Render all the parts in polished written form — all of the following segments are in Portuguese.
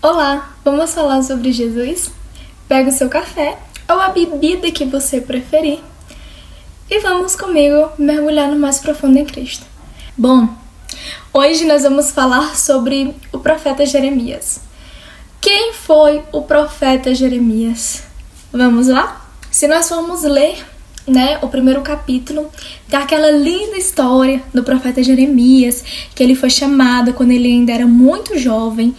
Olá, vamos falar sobre Jesus? Pega o seu café ou a bebida que você preferir e vamos comigo mergulhar no mais profundo em Cristo. Bom, hoje nós vamos falar sobre o profeta Jeremias. Quem foi o profeta Jeremias? Vamos lá? Se nós formos ler, o primeiro capítulo, tem aquela linda história do profeta Jeremias, que ele foi chamado quando ele ainda era muito jovem.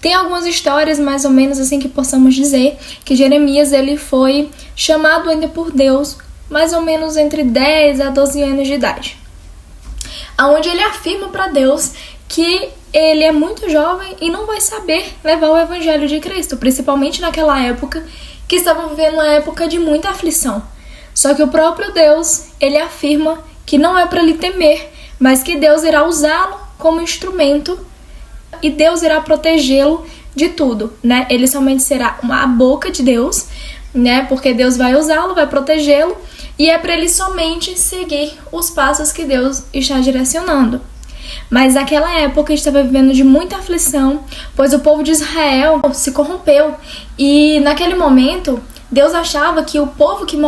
Tem algumas histórias mais ou menos assim que possamos dizer que Jeremias ele foi chamado ainda por Deus mais ou menos entre 10 a 12 anos de idade, onde ele afirma para Deus que ele é muito jovem e não vai saber levar o evangelho de Cristo, principalmente naquela época que estavam vivendo uma época de muita aflição. Só que o próprio Deus, ele afirma que não é para ele temer, mas que Deus irá usá-lo como instrumento e Deus irá protegê-lo de tudo, Ele somente será a boca de Deus, Porque Deus vai usá-lo, vai protegê-lo e é para ele somente seguir os passos que Deus está direcionando. Mas naquela época estava vivendo de muita aflição, pois o povo de Israel se corrompeu e naquele momento Deus achava que o povo que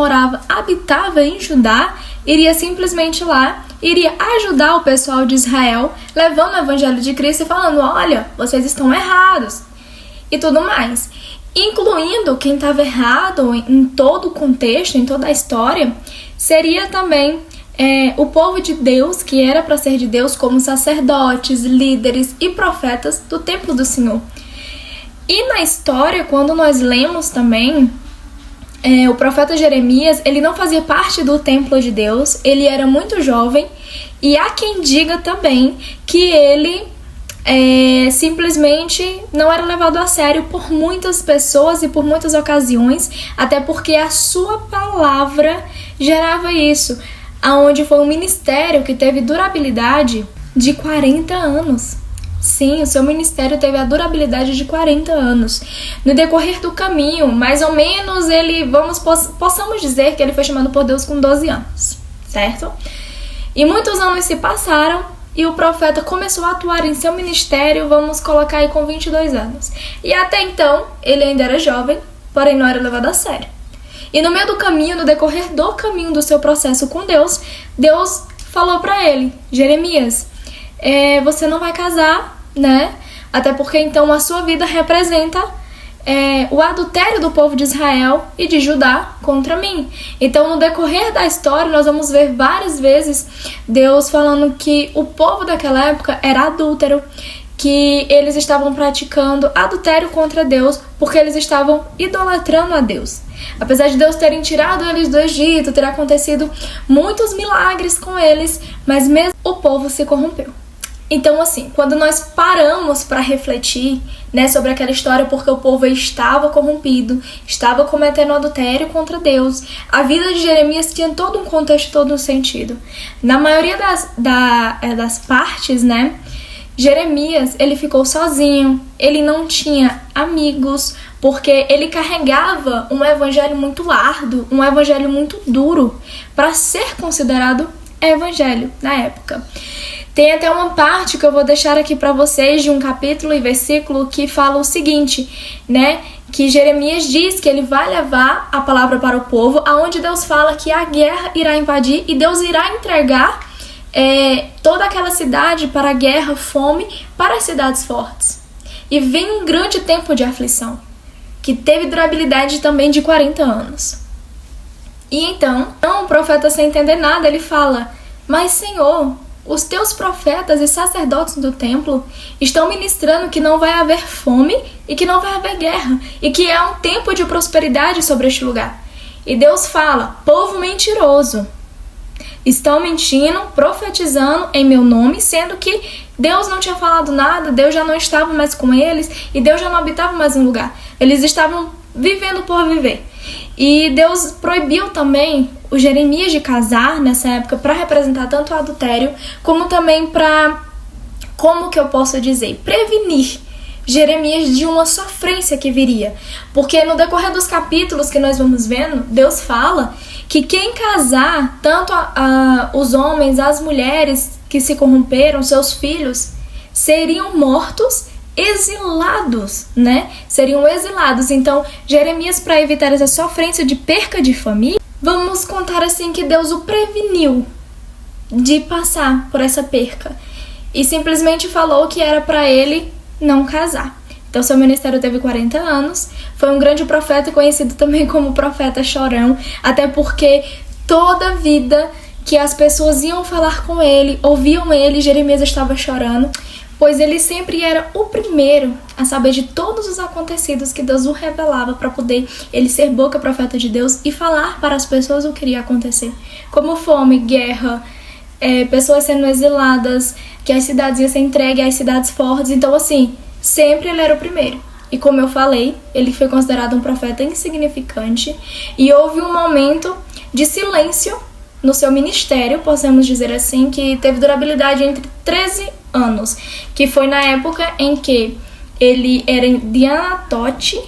habitava em Judá, iria simplesmente lá, iria ajudar o pessoal de Israel, levando o evangelho de Cristo e falando, olha, vocês estão errados, e tudo mais. Incluindo quem estava errado em todo o contexto, em toda a história, seria também o povo de Deus, que era para ser de Deus, como sacerdotes, líderes e profetas do templo do Senhor. E na história, quando nós lemos também, o profeta Jeremias, ele não fazia parte do templo de Deus, ele era muito jovem, e há quem diga também que ele simplesmente não era levado a sério por muitas pessoas e por muitas ocasiões, até porque a sua palavra gerava isso, aonde foi um ministério que teve durabilidade de 40 anos. Sim, o seu ministério teve a durabilidade de 40 anos. No decorrer do caminho, mais ou menos, possamos dizer que ele foi chamado por Deus com 12 anos, certo? E muitos anos se passaram e o profeta começou a atuar em seu ministério, vamos colocar aí com 22 anos. E até então, ele ainda era jovem, porém não era levado a sério. E no meio do caminho, no decorrer do caminho do seu processo com Deus, Deus falou para ele, Jeremias, você não vai casar, Até porque então a sua vida representa o adultério do povo de Israel e de Judá contra mim. Então no decorrer da história nós vamos ver várias vezes Deus falando que o povo daquela época era adúltero, que eles estavam praticando adultério contra Deus porque eles estavam idolatrando a Deus. Apesar de Deus terem tirado eles do Egito, ter acontecido muitos milagres com eles, mas mesmo o povo se corrompeu. Então, assim, quando nós paramos para refletir, sobre aquela história, porque o povo estava corrompido, estava cometendo adultério contra Deus, a vida de Jeremias tinha todo um contexto, todo um sentido. Na maioria das partes, Jeremias, ele ficou sozinho, ele não tinha amigos, porque ele carregava um evangelho muito árduo, um evangelho muito duro, para ser considerado evangelho na época. Tem até uma parte que eu vou deixar aqui para vocês de um capítulo e versículo que fala o seguinte, que Jeremias diz que ele vai levar a palavra para o povo, aonde Deus fala que a guerra irá invadir e Deus irá entregar toda aquela cidade para a guerra, fome, para as cidades fortes. E vem um grande tempo de aflição, que teve durabilidade também de 40 anos. E então o profeta, sem entender nada, ele fala, mas Senhor, os teus profetas e sacerdotes do templo estão ministrando que não vai haver fome e que não vai haver guerra e que é um tempo de prosperidade sobre este lugar. E Deus fala, povo mentiroso, estão mentindo, profetizando em meu nome, sendo que Deus não tinha falado nada, Deus já não estava mais com eles e Deus já não habitava mais no lugar. Eles estavam vivendo por viver. E Deus proibiu também o Jeremias de casar nessa época para representar tanto o adultério, como também para, prevenir Jeremias de uma sofrência que viria. Porque no decorrer dos capítulos que nós vamos vendo, Deus fala que quem casar, tanto os homens, as mulheres que se corromperam, seus filhos, seriam mortos exilados, né? Seriam exilados. Então, Jeremias, para evitar essa sofrência de perca de família, vamos contar assim que Deus o preveniu de passar por essa perca e simplesmente falou que era para ele não casar. Então, seu ministério teve 40 anos, foi um grande profeta, conhecido também como profeta chorão, até porque toda a vida que as pessoas iam falar com ele, ouviam ele, Jeremias estava chorando, pois ele sempre era o primeiro a saber de todos os acontecidos que Deus o revelava para poder ele ser boca profeta de Deus e falar para as pessoas o que iria acontecer, como fome, guerra, pessoas sendo exiladas, que as cidades iam ser entregues às cidades fortes. Então, assim, sempre ele era o primeiro. E como eu falei, ele foi considerado um profeta insignificante e houve um momento de silêncio no seu ministério, podemos dizer assim, que teve durabilidade entre 13 anos, que foi na época em que ele era de Anatote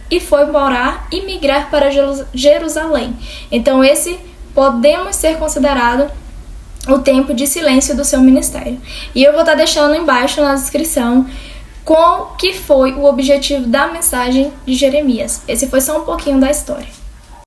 e foi morar e migrar para Jerusalém. Então esse podemos ser considerado o tempo de silêncio do seu ministério. E eu vou estar deixando embaixo na descrição qual que foi o objetivo da mensagem de Jeremias. Esse foi só um pouquinho da história.